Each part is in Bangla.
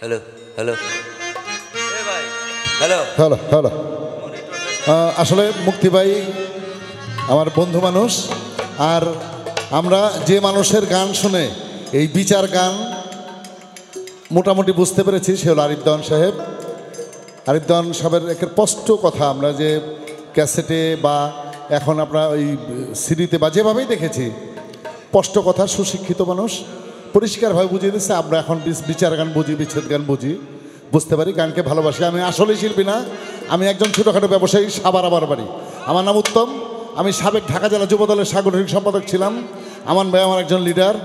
Hello hello hello hello hello আসলে মুক্তি ভাই আমার বন্ধু মানুষ, আর আমরা যে মানুষের গান শুনে এই বিচার গান মোটামুটি বুঝতে পেরেছি সে হলো আরিফ দেওয়ান সাহেব। আরিফ দেওয়ান সাহেবের একটা স্পষ্ট কথা আমরা যে ক্যাসেটে বা এখন আমরা ওই সিডিতে বা যেভাবেই দেখেছি, স্পষ্ট কথা, সুশিক্ষিত মানুষ, পরিষ্কারভাবে বুঝিয়ে দিচ্ছে। আমরা এখন বিচার গান বুঝি, বিচ্ছেদ গান বুঝি, বুঝতে পারি, গানকে ভালোবাসি। আমি আসলেই শিল্পী না, আমি একজন ছোটোখাটো ব্যবসায়ী, সাবার আমার বাড়ি। আমার নাম উত্তম, আমি সাবেক ঢাকা জেলা যুবদলের সাংগঠনিক সম্পাদক ছিলাম। আমান ভাই আমার একজন লিডার,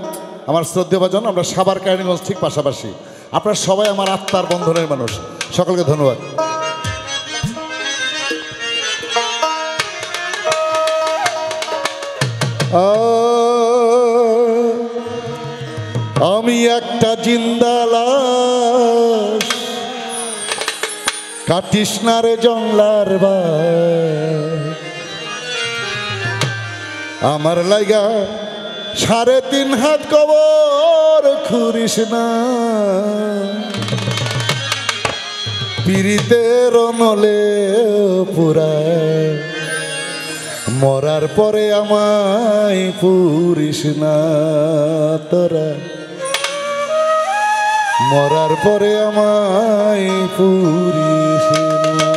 আমার শ্রদ্ধেয়ভাজন। আমরা সাবার কাহিনীগঞ্জ ঠিক পাশাপাশি। আপনারা সবাই আমার আত্মার বন্ধনের মানুষ, সকলকে ধন্যবাদ। আমি একটা জিন্দা লাশ, কাটিস না রে জংলার বাস, আমার লাইগা 3.5 হাত কবর খুঁড়িস না, পিরিতের নলে পুরায়, মরার পরে আমায় পুরিস না তোরা, মরার পরে আমায় পুরিস না।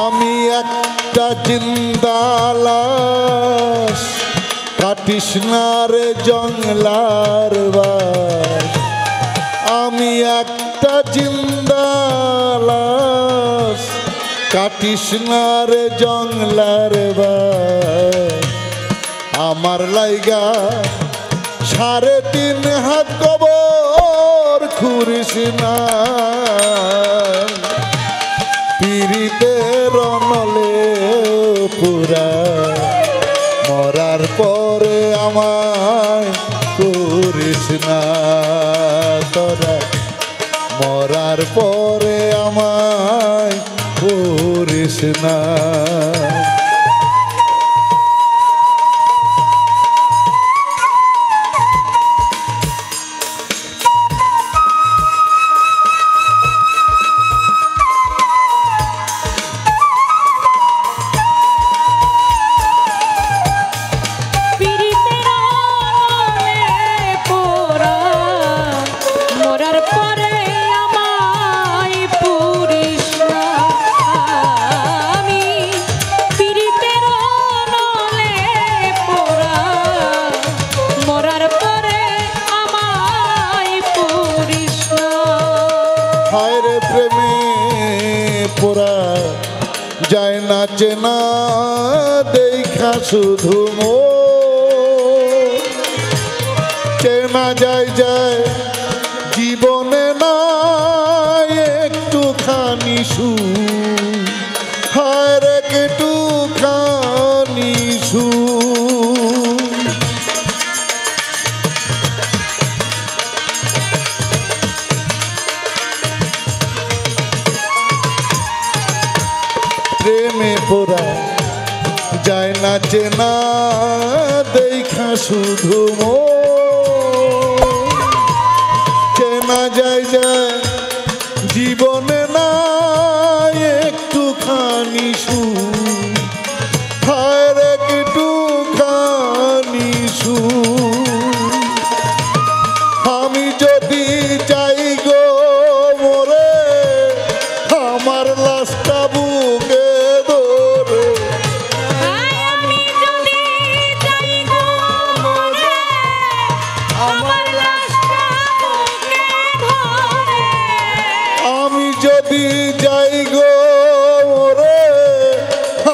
আমি একটা জিন্দা লাশ, কাটিস না রে জংলার বাস, আমি একটা জিন্দা লাশ, কাটিস না রে জংলার বাস, আমার লাইগা 3.5 হাত কবর খুঁড়িস না, পিরিতের নলে পুরা, মরার পরে আমায় করিস না তোরা, মরার পরে আমায় করিস না। প্রেমে পোড়া যায় না চেনা দেখা শুধু মো, চেনা যায় যায় জীবনে না একটুখানি সুখ, হায় রে একটুখানি সুখ, প্রেমে পোড়া যায় না চেনা দেখা শুধু মো, চেনা যায় যায় জীবনে না একটুখানি সুখ, হায় রে একটুখানি সুখ। আমি যদি যাই গো মরে, আমার লাশটা বুকে ধরে, আমি যদি যাই গো মরে, আমার লাশটা বুকে ধরে, আমি যদি যাই গো মরে,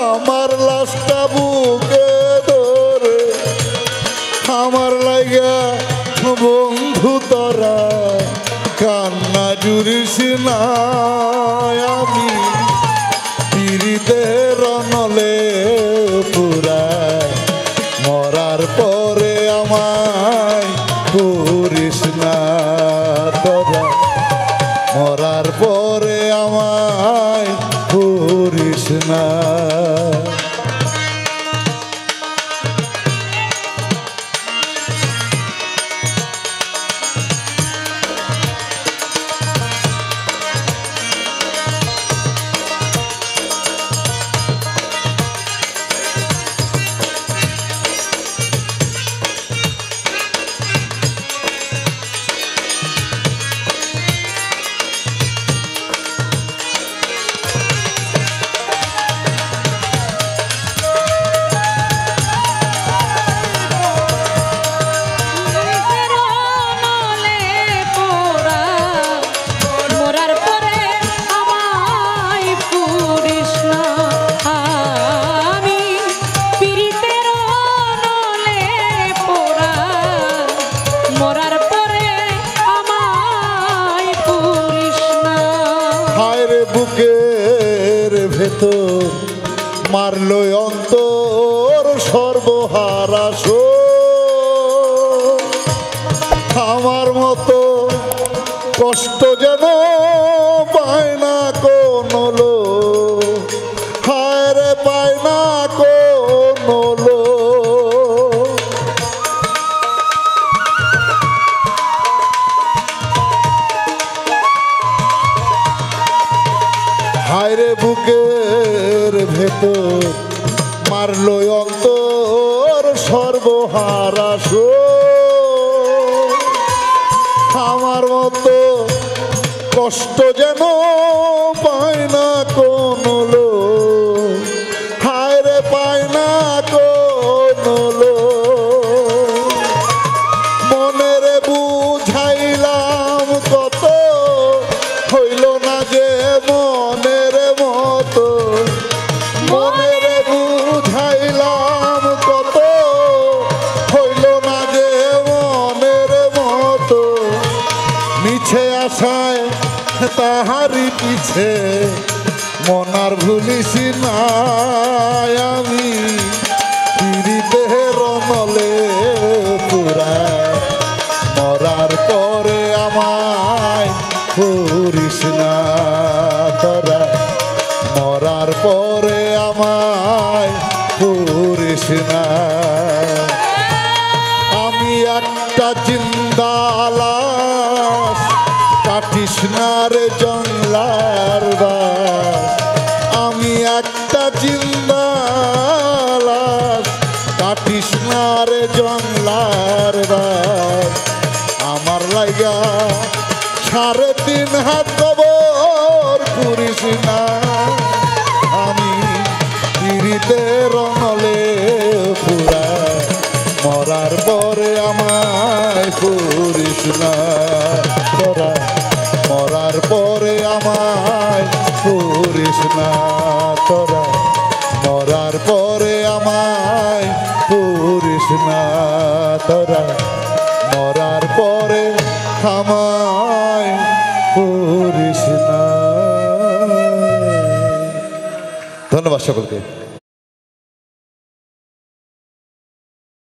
আমার লাশটা বুকে ধরে, আমার লাগা বন্ধু তোরা কান্না জুড়িস না, আমি পিরিতের নলে পুরা, মরার পরে আমায় পুরিস না তোরা, মরার পরে আমায় পুরিস না। সর্বহারা আমার মতো কষ্ট যেন পায় না কোনো লোক, হায় রে পায় না কোনো লোক। হায় রে বুকের ভেতর মারলো অন্তর সর্বহারা আমার মতো কষ্ট যেন পায় না কোনো লোক, হায় রে পায় না কোনো লোক। মনের বুঝাইলাম কত হইল না যে মনের মতো, মনের বুঝাইলাম কত হইল না যে মনের মতো। মিছে আশায় তাহারি পিছে মনার ভুলিস না আমি, পিরিতের নলে পুরায় মরার পরে আমায় করিস না তোরা, মরার পরে আমায় করিস না। আমি একটা জিন্দা লাশ, কাটিস না রে জংলার বাস। আমি একটা জিন্দা লাশ, কাটিস না রে জংলার বাস। আমার লাইগা 3.5 হাত কবর করিস না, আমি পিরিতের নলে পুরায় মরার পরে আমায় করিস না তোরা, মরার পরে আমায় করিস না তোরা, মরার পরে আমায় করিস না তোরা, মরার পরে আমায় করিস না। ধন্যবাদ সকলকে।